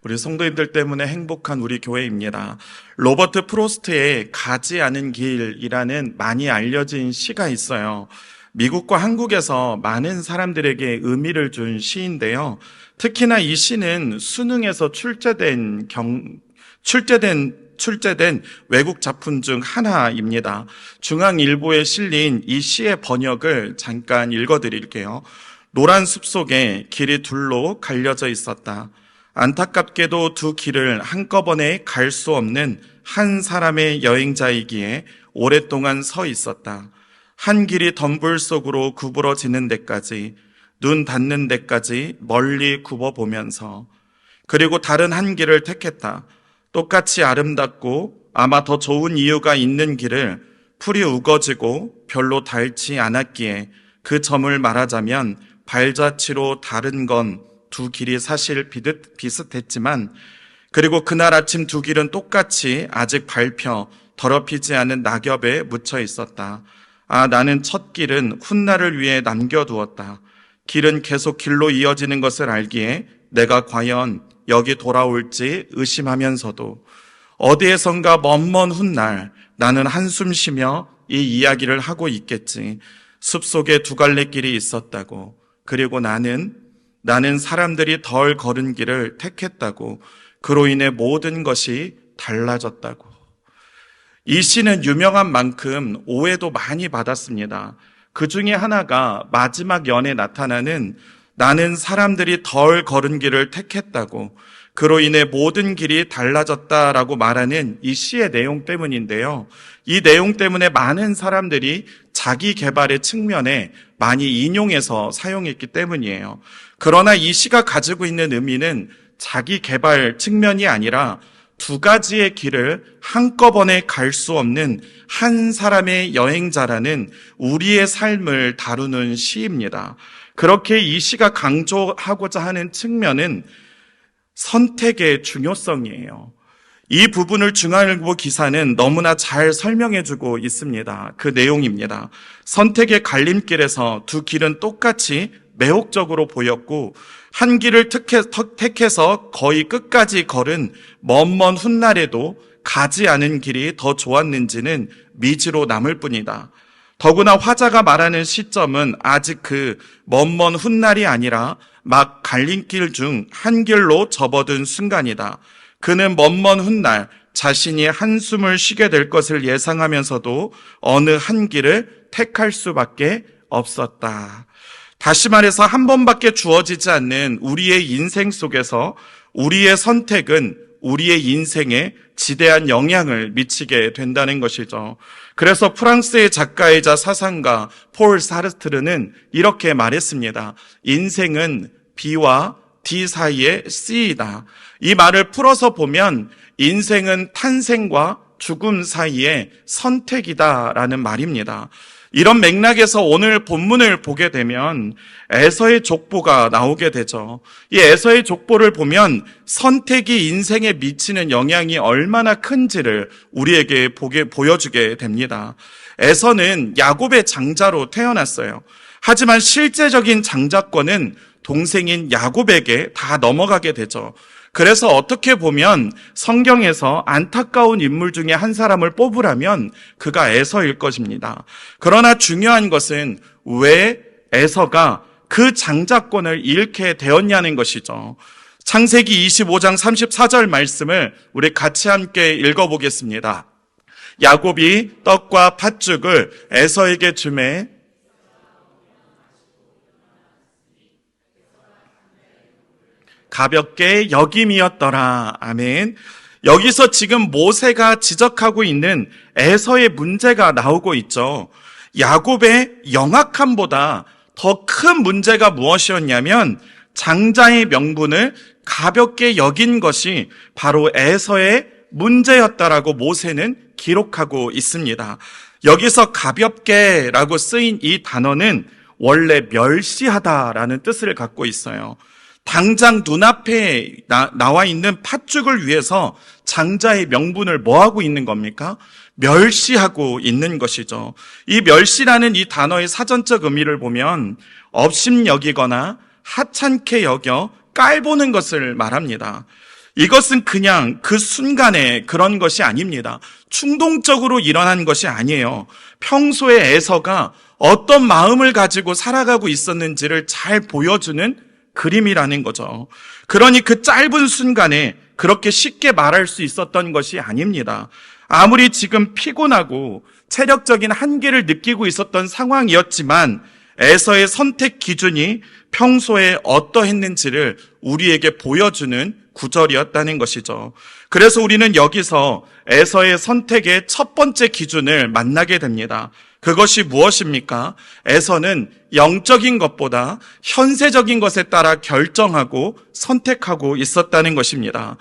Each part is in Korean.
우리 성도님들 때문에 행복한 우리 교회입니다. 로버트 프로스트의 가지 않은 길이라는 많이 알려진 시가 있어요. 미국과 한국에서 많은 사람들에게 의미를 준 시인데요. 특히나 이 시는 수능에서 출제된 외국 작품 중 하나입니다. 중앙일보에 실린 이 시의 번역을 잠깐 읽어드릴게요. 노란 숲속에 길이 둘로 갈려져 있었다. 안타깝게도 두 길을 한꺼번에 갈 수 없는 한 사람의 여행자이기에 오랫동안 서 있었다. 한 길이 덤불 속으로 구부러지는 데까지, 눈 닿는 데까지 멀리 굽어보면서, 그리고 다른 한 길을 택했다. 똑같이 아름답고 아마 더 좋은 이유가 있는 길을 풀이 우거지고 별로 닳지 않았기에 그 점을 말하자면 발자취로 다른 건 두 길이 사실 비슷했지만, 그리고 그날 아침 두 길은 똑같이 아직 밟혀 더럽히지 않은 낙엽에 묻혀 있었다. 나는 첫 길은 훗날을 위해 남겨두었다. 길은 계속 길로 이어지는 것을 알기에 내가 과연 여기 돌아올지 의심하면서도 어디에선가 먼 훗날 나는 한숨 쉬며 이 이야기를 하고 있겠지. 숲속에 두 갈래 길이 있었다고. 그리고 나는 사람들이 덜 걸은 길을 택했다고. 그로 인해 모든 것이 달라졌다고. 이 시는 유명한 만큼 오해도 많이 받았습니다. 그 중에 하나가 마지막 연에 나타나는 나는 사람들이 덜 걸은 길을 택했다고, 그로 인해 모든 길이 달라졌다라고 말하는 이 시의 내용 때문인데요. 이 내용 때문에 많은 사람들이 자기 개발의 측면에 많이 인용해서 사용했기 때문이에요. 그러나 이 시가 가지고 있는 의미는 자기 개발 측면이 아니라 두 가지의 길을 한꺼번에 갈 수 없는 한 사람의 여행자라는 우리의 삶을 다루는 시입니다. 그렇게 이 시가 강조하고자 하는 측면은 선택의 중요성이에요. 이 부분을 중앙일보 기사는 너무나 잘 설명해주고 있습니다. 그 내용입니다. 선택의 갈림길에서 두 길은 똑같이 매혹적으로 보였고, 한 길을 택해서 거의 끝까지 걸은 먼 훗날에도 가지 않은 길이 더 좋았는지는 미지로 남을 뿐이다. 더구나 화자가 말하는 시점은 아직 그 먼 훗날이 아니라 막 갈림길 중 한 길로 접어든 순간이다. 그는 먼 훗날 자신이 한숨을 쉬게 될 것을 예상하면서도 어느 한 길을 택할 수밖에 없었다. 다시 말해서 한 번밖에 주어지지 않는 우리의 인생 속에서 우리의 선택은 우리의 인생에 지대한 영향을 미치게 된다는 것이죠. 그래서 프랑스의 작가이자 사상가 폴 사르트르는 이렇게 말했습니다. 인생은 B와 D 사이의 C이다. 이 말을 풀어서 보면 인생은 탄생과 죽음 사이의 선택이다라는 말입니다. 이런 맥락에서 오늘 본문을 보게 되면 에서의 족보가 나오게 되죠. 이 에서의 족보를 보면 선택이 인생에 미치는 영향이 얼마나 큰지를 우리에게 보여주게 됩니다. 에서는 야곱의 장자로 태어났어요. 하지만 실제적인 장자권은 동생인 야곱에게 다 넘어가게 되죠. 그래서 어떻게 보면 성경에서 안타까운 인물 중에 한 사람을 뽑으라면 그가 에서일 것입니다. 그러나 중요한 것은 왜 에서가 그 장자권을 잃게 되었냐는 것이죠. 창세기 25장 34절 말씀을 우리 같이 함께 읽어보겠습니다. 야곱이 떡과 팥죽을 에서에게 주매 가볍게 여김이었더라. 아멘. 여기서 지금 모세가 지적하고 있는 에서의 문제가 나오고 있죠. 야곱의 영악함보다 더 큰 문제가 무엇이었냐면 장자의 명분을 가볍게 여긴 것이 바로 에서의 문제였다라고 모세는 기록하고 있습니다. 여기서 가볍게라고 쓰인 이 단어는 원래 멸시하다라는 뜻을 갖고 있어요. 당장 눈앞에 나와 있는 팥죽을 위해서 장자의 명분을 뭐하고 있는 겁니까? 멸시하고 있는 것이죠. 이 멸시라는 이 단어의 사전적 의미를 보면 업심여기거나 하찮게 여겨 깔보는 것을 말합니다. 이것은 그냥 그 순간에 그런 것이 아닙니다. 충동적으로 일어난 것이 아니에요. 평소에 에서가 어떤 마음을 가지고 살아가고 있었는지를 잘 보여주는 그림이라는 거죠. 그러니 그 짧은 순간에 그렇게 쉽게 말할 수 있었던 것이 아닙니다. 아무리 지금 피곤하고 체력적인 한계를 느끼고 있었던 상황이었지만 에서의 선택 기준이 평소에 어떠했는지를 우리에게 보여주는 구절이었다는 것이죠. 그래서 우리는 여기서 에서의 선택의 첫 번째 기준을 만나게 됩니다. 그것이 무엇입니까? 에서는 영적인 것보다 현세적인 것에 따라 결정하고 선택하고 있었다는 것입니다.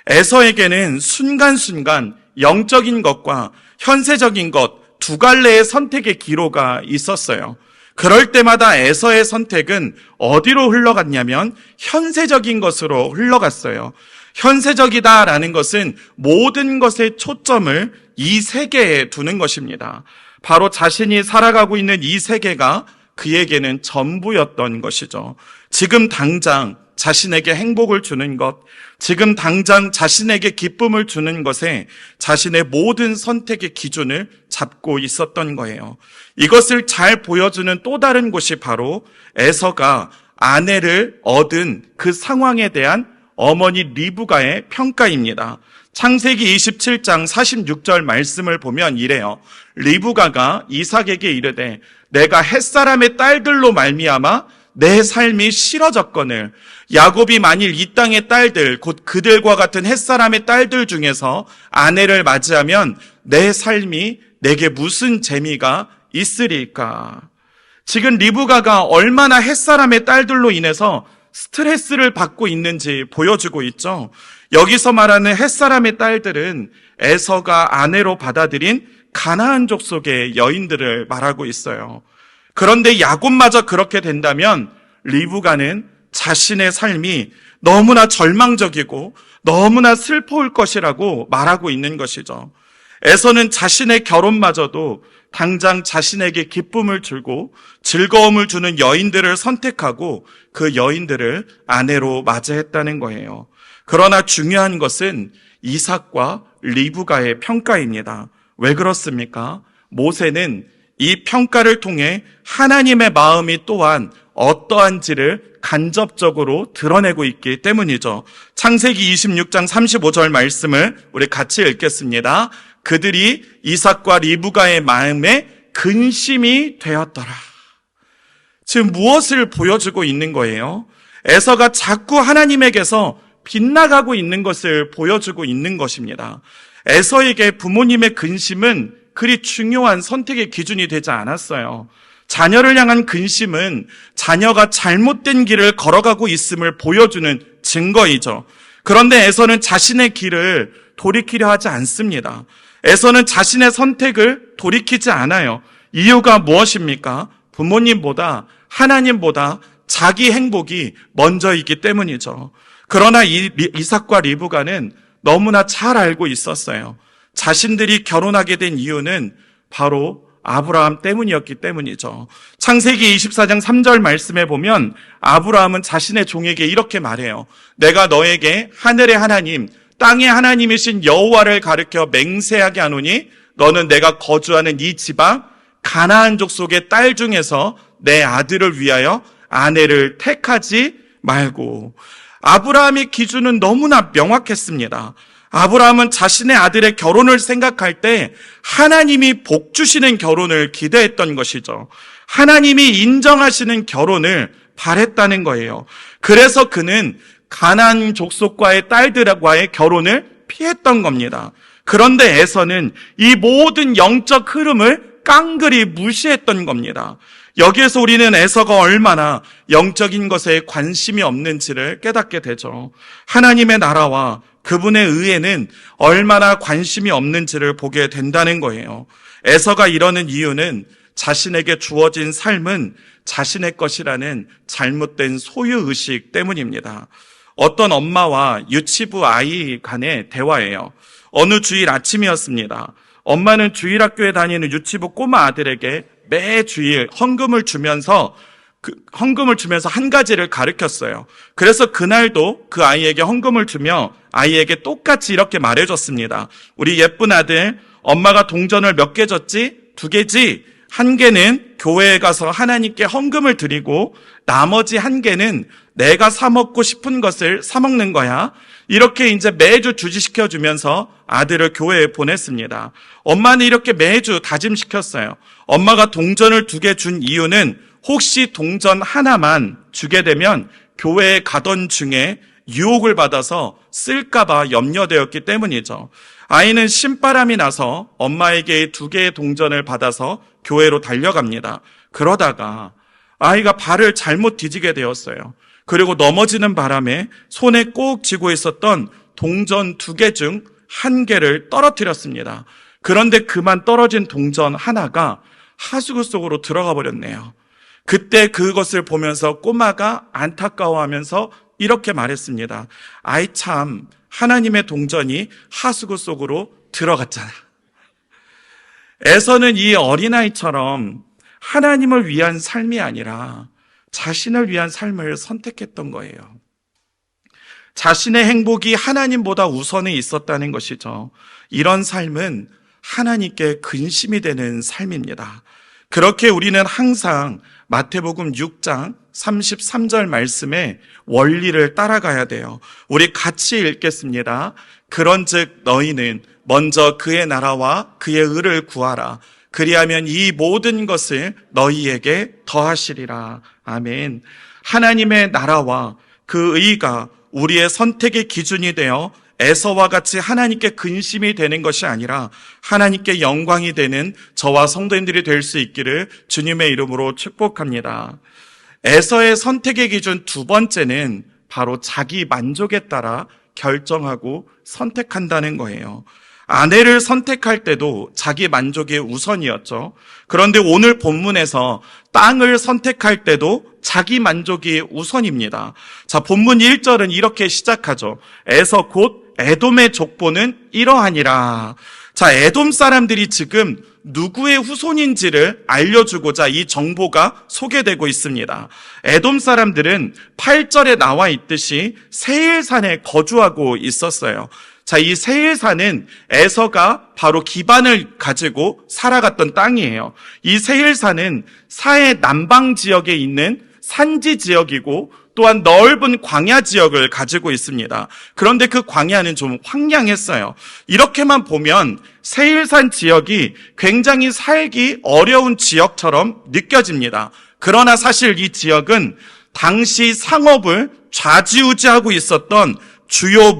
에서에게는 순간순간 영적인 것과 현세적인 것 두 갈래의 선택의 기로가 있었어요. 그럴 때마다 에서의 선택은 어디로 흘러갔냐면 현세적인 것으로 흘러갔어요. 현세적이다라는 것은 모든 것의 초점을 이 세계에 두는 것입니다. 바로 자신이 살아가고 있는 이 세계가 그에게는 전부였던 것이죠. 지금 당장 자신에게 행복을 주는 것, 지금 당장 자신에게 기쁨을 주는 것에 자신의 모든 선택의 기준을 잡고 있었던 거예요. 이것을 잘 보여주는 또 다른 곳이 바로 에서가 아내를 얻은 그 상황에 대한 어머니 리브가의 평가입니다. 창세기 27장 46절 말씀을 보면 이래요. 리브가가 이삭에게 이르되 내가 햇사람의 딸들로 말미암아 내 삶이 싫어졌거늘 야곱이 만일 이 땅의 딸들 곧 그들과 같은 햇사람의 딸들 중에서 아내를 맞이하면 내 삶이 내게 무슨 재미가 있으리까. 지금 리브가가 얼마나 햇사람의 딸들로 인해서 스트레스를 받고 있는지 보여주고 있죠. 여기서 말하는 햇사람의 딸들은 에서가 아내로 받아들인 가나안 족속의 여인들을 말하고 있어요. 그런데 야곱마저 그렇게 된다면 리브가는 자신의 삶이 너무나 절망적이고 너무나 슬퍼올 것이라고 말하고 있는 것이죠. 에서는 자신의 결혼마저도 당장 자신에게 기쁨을 주고 즐거움을 주는 여인들을 선택하고 그 여인들을 아내로 맞이했다는 거예요. 그러나 중요한 것은 이삭과 리브가의 평가입니다. 왜 그렇습니까? 모세는 이 평가를 통해 하나님의 마음이 또한 어떠한지를 간접적으로 드러내고 있기 때문이죠. 창세기 26장 35절 말씀을 우리 같이 읽겠습니다. 그들이 이삭과 리브가의 마음에 근심이 되었더라. 지금 무엇을 보여주고 있는 거예요? 에서가 자꾸 하나님에게서 빗나가고 있는 것을 보여주고 있는 것입니다. 에서에게 부모님의 근심은 그리 중요한 선택의 기준이 되지 않았어요. 자녀를 향한 근심은 자녀가 잘못된 길을 걸어가고 있음을 보여주는 증거이죠. 그런데 에서는 자신의 길을 돌이키려 하지 않습니다. 에서는 자신의 선택을 돌이키지 않아요. 이유가 무엇입니까? 부모님보다 하나님보다 자기 행복이 먼저이기 때문이죠. 그러나 이삭과 리브가는 너무나 잘 알고 있었어요. 자신들이 결혼하게 된 이유는 바로 아브라함 때문이었기 때문이죠. 창세기 24장 3절 말씀에 보면 아브라함은 자신의 종에게 이렇게 말해요. 내가 너에게 하늘의 하나님, 땅의 하나님이신 여호와를 가르쳐 맹세하게 하노니 너는 내가 거주하는 이 지방 가나안 족속의 딸 중에서 내 아들을 위하여 아내를 택하지 말고. 아브라함의 기준은 너무나 명확했습니다. 아브라함은 자신의 아들의 결혼을 생각할 때 하나님이 복 주시는 결혼을 기대했던 것이죠. 하나님이 인정하시는 결혼을 바랬다는 거예요. 그래서 그는 가나안 족속과의 딸들과의 결혼을 피했던 겁니다. 그런데 에서는 이 모든 영적 흐름을 깡그리 무시했던 겁니다. 여기에서 우리는 에서가 얼마나 영적인 것에 관심이 없는지를 깨닫게 되죠. 하나님의 나라와 그분의 의에는 얼마나 관심이 없는지를 보게 된다는 거예요. 에서가 이러는 이유는 자신에게 주어진 삶은 자신의 것이라는 잘못된 소유의식 때문입니다. 어떤 엄마와 유치부 아이 간의 대화예요. 어느 주일 아침이었습니다. 엄마는 주일학교에 다니는 유치부 꼬마 아들에게 매 주일 헌금을 주면서 헌금을 주면서 한 가지를 가르쳤어요. 그래서 그날도 그 아이에게 헌금을 주며 아이에게 똑같이 이렇게 말해줬습니다. 우리 예쁜 아들, 엄마가 동전을 몇 개 줬지? 2개지? 1개는 교회에 가서 하나님께 헌금을 드리고 나머지 1개는 내가 사 먹고 싶은 것을 사 먹는 거야. 이렇게 이제 매주 주지시켜주면서 아들을 교회에 보냈습니다. 엄마는 이렇게 매주 다짐시켰어요. 엄마가 동전을 2개 준 이유는 혹시 동전 하나만 주게 되면 교회에 가던 중에 유혹을 받아서 쓸까봐 염려되었기 때문이죠. 아이는 신바람이 나서 엄마에게 2개의 동전을 받아서 교회로 달려갑니다. 그러다가 아이가 발을 잘못 뒤지게 되었어요. 그리고 넘어지는 바람에 손에 꼭 쥐고 있었던 동전 2개 중 1개를 떨어뜨렸습니다. 그런데 그만 떨어진 동전 하나가 하수구 속으로 들어가 버렸네요. 그때 그것을 보면서 꼬마가 안타까워하면서 이렇게 말했습니다. 아이 참, 하나님의 동전이 하수구 속으로 들어갔잖아. 에서는 이 어린아이처럼 하나님을 위한 삶이 아니라 자신을 위한 삶을 선택했던 거예요. 자신의 행복이 하나님보다 우선에 있었다는 것이죠. 이런 삶은 하나님께 근심이 되는 삶입니다. 그렇게 우리는 항상 마태복음 6장 33절 말씀의 원리를 따라가야 돼요. 우리 같이 읽겠습니다. 그런즉 너희는 먼저 그의 나라와 그의 의를 구하라. 그리하면 이 모든 것을 너희에게 더하시리라. 아멘. 하나님의 나라와 그 의가 우리의 선택의 기준이 되어 에서와 같이 하나님께 근심이 되는 것이 아니라 하나님께 영광이 되는 저와 성도님들이 될 수 있기를 주님의 이름으로 축복합니다. 에서의 선택의 기준 2번째는 바로 자기 만족에 따라 결정하고 선택한다는 거예요. 아내를 선택할 때도 자기 만족이 우선이었죠. 그런데 오늘 본문에서 땅을 선택할 때도 자기 만족이 우선입니다. 자, 본문 1절은 이렇게 시작하죠. 에서 곧 에돔의 족보는 이러하니라. 자, 에돔 사람들이 지금 누구의 후손인지를 알려주고자 이 정보가 소개되고 있습니다. 에돔 사람들은 8절에 나와 있듯이 세일산에 거주하고 있었어요. 자, 이 세일산은 에서가 바로 기반을 가지고 살아갔던 땅이에요. 이 세일산은 사해 남방 지역에 있는 산지 지역이고 또한 넓은 광야 지역을 가지고 있습니다. 그런데 그 광야는 좀 황량했어요. 이렇게만 보면 세일산 지역이 굉장히 살기 어려운 지역처럼 느껴집니다. 그러나 사실 이 지역은 당시 상업을 좌지우지하고 있었던 주요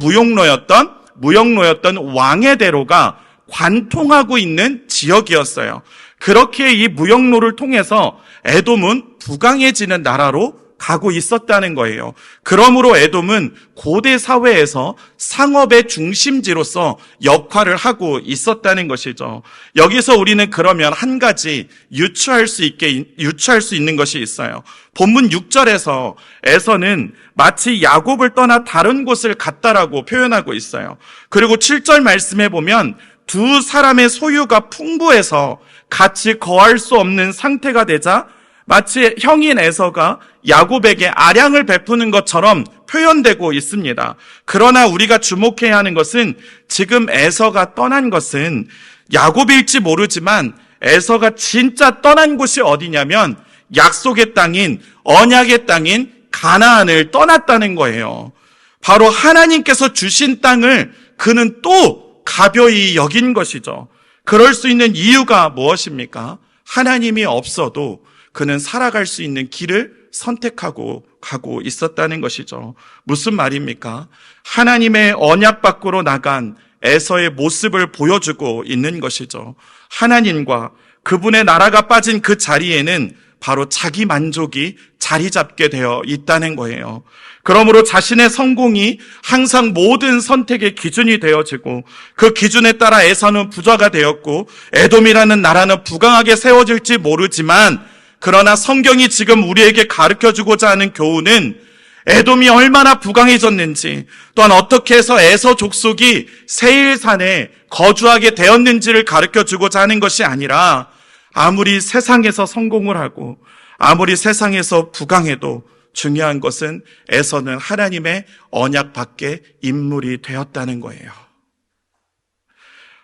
무역로였던 왕의 대로가 관통하고 있는 지역이었어요. 그렇게 이 무역로를 통해서 에돔은 부강해지는 나라로 가고 있었다는 거예요. 그러므로 에돔은 고대 사회에서 상업의 중심지로서 역할을 하고 있었다는 것이죠. 여기서 우리는 그러면 한 가지 유추할 수 있는 것이 있어요. 본문 6절에서 에서는 마치 야곱을 떠나 다른 곳을 갔다라고 표현하고 있어요. 그리고 7절 말씀에 보면 두 사람의 소유가 풍부해서 같이 거할 수 없는 상태가 되자 마치 형인 에서가 야곱에게 아량을 베푸는 것처럼 표현되고 있습니다. 그러나 우리가 주목해야 하는 것은 지금 에서가 떠난 것은 야곱일지 모르지만 에서가 진짜 떠난 곳이 어디냐면 약속의 땅인 언약의 땅인 가나안을 떠났다는 거예요. 바로 하나님께서 주신 땅을 그는 또 가벼이 여긴 것이죠. 그럴 수 있는 이유가 무엇입니까? 하나님이 없어도 그는 살아갈 수 있는 길을 선택하고 가고 있었다는 것이죠. 무슨 말입니까? 하나님의 언약 밖으로 나간 에서의 모습을 보여주고 있는 것이죠. 하나님과 그분의 나라가 빠진 그 자리에는 바로 자기 만족이 자리 잡게 되어 있다는 거예요. 그러므로 자신의 성공이 항상 모든 선택의 기준이 되어지고 그 기준에 따라 에서는 부자가 되었고 에돔이라는 나라는 부강하게 세워질지 모르지만 그러나 성경이 지금 우리에게 가르쳐주고자 하는 교훈은 에돔이 얼마나 부강해졌는지 또한 어떻게 해서 에서 족속이 세일산에 거주하게 되었는지를 가르쳐주고자 하는 것이 아니라 아무리 세상에서 성공을 하고 아무리 세상에서 부강해도 중요한 것은 에서는 하나님의 언약 밖에 인물이 되었다는 거예요.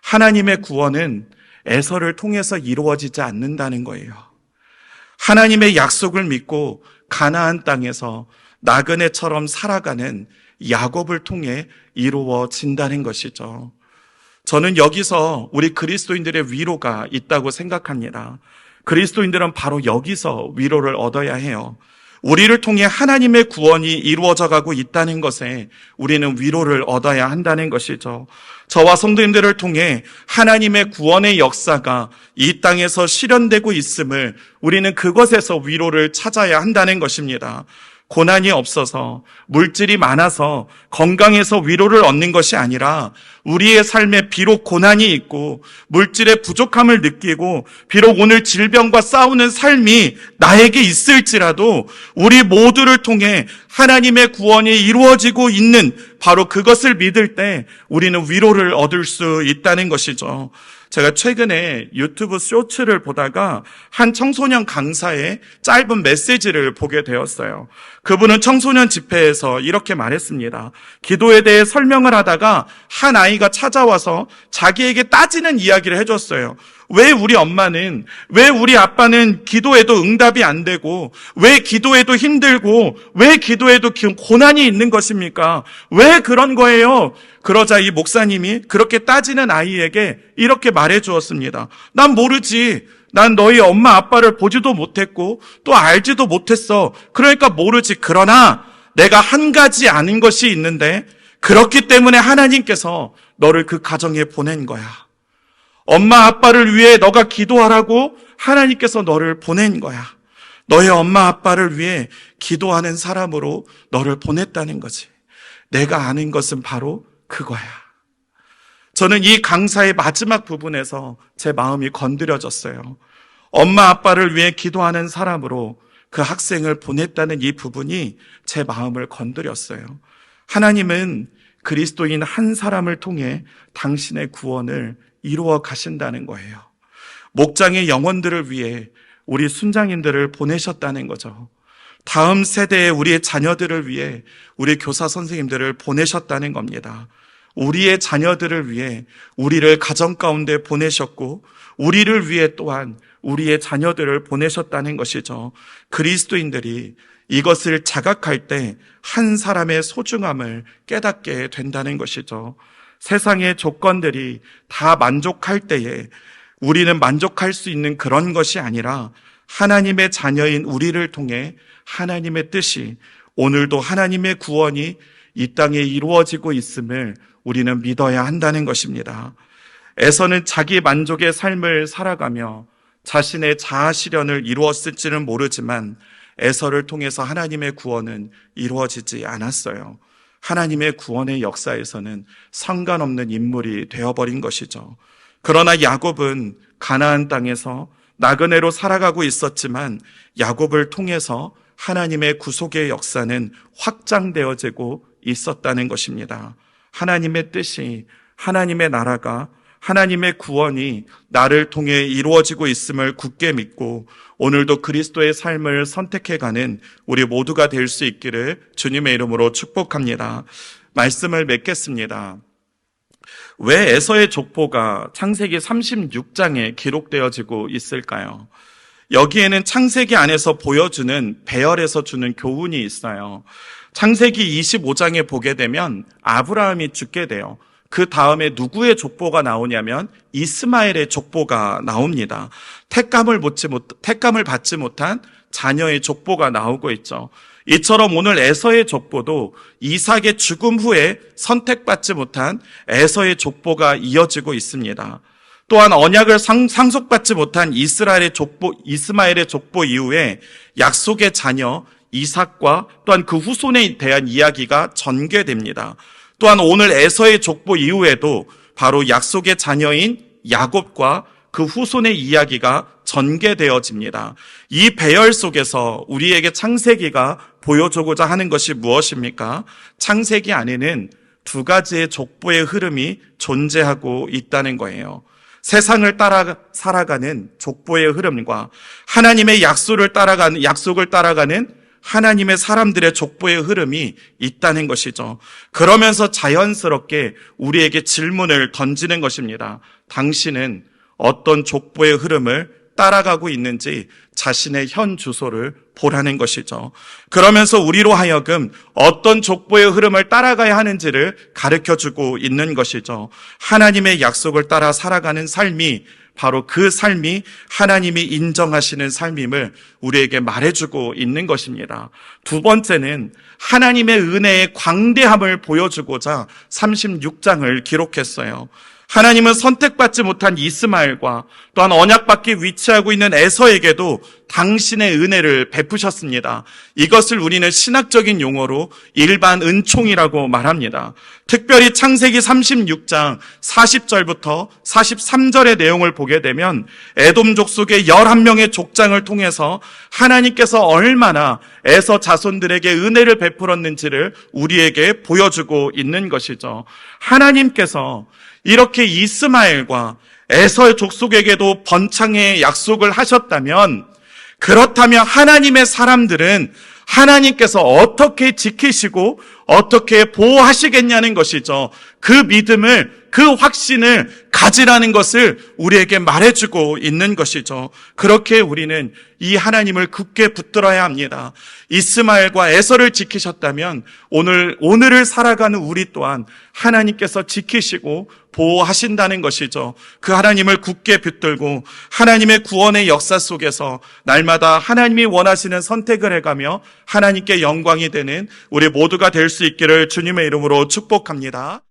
하나님의 구원은 에서를 통해서 이루어지지 않는다는 거예요. 하나님의 약속을 믿고 가나안 땅에서 나그네처럼 살아가는 야곱을 통해 이루어진다는 것이죠. 저는 여기서 우리 그리스도인들의 위로가 있다고 생각합니다. 그리스도인들은 바로 여기서 위로를 얻어야 해요. 우리를 통해 하나님의 구원이 이루어져 가고 있다는 것에 우리는 위로를 얻어야 한다는 것이죠. 저와 성도님들을 통해 하나님의 구원의 역사가 이 땅에서 실현되고 있음을 우리는 그것에서 위로를 찾아야 한다는 것입니다. 고난이 없어서, 물질이 많아서, 건강해서 위로를 얻는 것이 아니라 우리의 삶에 비록 고난이 있고 물질의 부족함을 느끼고 비록 오늘 질병과 싸우는 삶이 나에게 있을지라도 우리 모두를 통해 하나님의 구원이 이루어지고 있는 바로 그것을 믿을 때 우리는 위로를 얻을 수 있다는 것이죠. 제가 최근에 유튜브 쇼츠를 보다가 한 청소년 강사의 짧은 메시지를 보게 되었어요. 그분은 청소년 집회에서 이렇게 말했습니다. 기도에 대해 설명을 하다가 한 아이가 찾아와서 자기에게 따지는 이야기를 해줬어요. 왜 우리 엄마는, 왜 우리 아빠는 기도해도 응답이 안 되고, 왜 기도해도 힘들고, 왜 기도해도 고난이 있는 것입니까? 왜 그런 거예요? 그러자 이 목사님이 그렇게 따지는 아이에게 이렇게 말해 주었습니다. 난 모르지. 난 너희 엄마 아빠를 보지도 못했고 또 알지도 못했어. 그러니까 모르지. 그러나 내가 한 가지 아는 것이 있는데 그렇기 때문에 하나님께서 너를 그 가정에 보낸 거야. 엄마 아빠를 위해 너가 기도하라고 하나님께서 너를 보낸 거야. 너의 엄마 아빠를 위해 기도하는 사람으로 너를 보냈다는 거지. 내가 아는 것은 바로 그거야. 저는 이 강사의 마지막 부분에서 제 마음이 건드려졌어요. 엄마 아빠를 위해 기도하는 사람으로 그 학생을 보냈다는 이 부분이 제 마음을 건드렸어요. 하나님은 그리스도인 한 사람을 통해 당신의 구원을 이루어 가신다는 거예요. 목장의 영혼들을 위해 우리 순장님들을 보내셨다는 거죠. 다음 세대의 우리의 자녀들을 위해 우리 교사 선생님들을 보내셨다는 겁니다. 우리의 자녀들을 위해 우리를 가정 가운데 보내셨고 우리를 위해 또한 우리의 자녀들을 보내셨다는 것이죠. 그리스도인들이 이것을 자각할 때 한 사람의 소중함을 깨닫게 된다는 것이죠. 세상의 조건들이 다 만족할 때에 우리는 만족할 수 있는 그런 것이 아니라 하나님의 자녀인 우리를 통해 하나님의 뜻이 오늘도 하나님의 구원이 이 땅에 이루어지고 있음을 우리는 믿어야 한다는 것입니다. 에서는 자기 만족의 삶을 살아가며 자신의 자아 실현을 이루었을지는 모르지만 에서를 통해서 하나님의 구원은 이루어지지 않았어요. 하나님의 구원의 역사에서는 상관없는 인물이 되어버린 것이죠. 그러나 야곱은 가나안 땅에서 나그네로 살아가고 있었지만 야곱을 통해서 하나님의 구속의 역사는 확장되어지고 있었다는 것입니다. 하나님의 뜻이, 하나님의 나라가, 하나님의 구원이 나를 통해 이루어지고 있음을 굳게 믿고 오늘도 그리스도의 삶을 선택해가는 우리 모두가 될 수 있기를 주님의 이름으로 축복합니다. 말씀을 맺겠습니다. 왜 에서의 족보가 창세기 36장에 기록되어지고 있을까요? 여기에는 창세기 안에서 보여주는 배열에서 주는 교훈이 있어요. 창세기 25장에 보게 되면 아브라함이 죽게 돼요. 그 다음에 누구의 족보가 나오냐면 이스마엘의 족보가 나옵니다. 택감을 받지 못한 자녀의 족보가 나오고 있죠. 이처럼 오늘 에서의 족보도 이삭의 죽음 후에 선택받지 못한 에서의 족보가 이어지고 있습니다. 또한 언약을 상속받지 못한 이스마엘의 족보 이후에 약속의 자녀 이삭과 또한 그 후손에 대한 이야기가 전개됩니다. 또한 오늘 에서의 족보 이후에도 바로 약속의 자녀인 야곱과 그 후손의 이야기가 전개되어집니다. 이 배열 속에서 우리에게 창세기가 보여주고자 하는 것이 무엇입니까? 창세기 안에는 두 가지의 족보의 흐름이 존재하고 있다는 거예요. 세상을 따라 살아가는 족보의 흐름과 하나님의 약속을 따라가는 하나님의 사람들의 족보의 흐름이 있다는 것이죠. 그러면서 자연스럽게 우리에게 질문을 던지는 것입니다. 당신은 어떤 족보의 흐름을 따라가고 있는지 자신의 현 주소를 보라는 것이죠. 그러면서 우리로 하여금 어떤 족보의 흐름을 따라가야 하는지를 가르쳐주고 있는 것이죠. 하나님의 약속을 따라 살아가는 삶이 바로 그 삶이 하나님이 인정하시는 삶임을 우리에게 말해주고 있는 것입니다. 두 번째는 하나님의 은혜의 광대함을 보여주고자 36장을 기록했어요. 하나님은 선택받지 못한 이스마엘과 또한 언약 밖에 위치하고 있는 에서에게도 당신의 은혜를 베푸셨습니다. 이것을 우리는 신학적인 용어로 일반 은총이라고 말합니다. 특별히 창세기 36장 40절부터 43절의 내용을 보게 되면 에돔 족속의 11명의 족장을 통해서 하나님께서 얼마나 에서 자손들에게 은혜를 베풀었는지를 우리에게 보여주고 있는 것이죠. 하나님께서 이렇게 이스마엘과 에서의 족속에게도 번창의 약속을 하셨다면, 그렇다면 하나님의 사람들은 하나님께서 어떻게 지키시고 어떻게 보호하시겠냐는 것이죠. 그 믿음을, 그 확신을 가지라는 것을 우리에게 말해주고 있는 것이죠. 그렇게 우리는 이 하나님을 굳게 붙들어야 합니다. 이스마엘과 에서를 지키셨다면 오늘을 살아가는 우리 또한 하나님께서 지키시고 보호하신다는 것이죠. 그 하나님을 굳게 붙들고 하나님의 구원의 역사 속에서 날마다 하나님이 원하시는 선택을 해가며 하나님께 영광이 되는 우리 모두가 될 수 있기를 주님의 이름으로 축복합니다.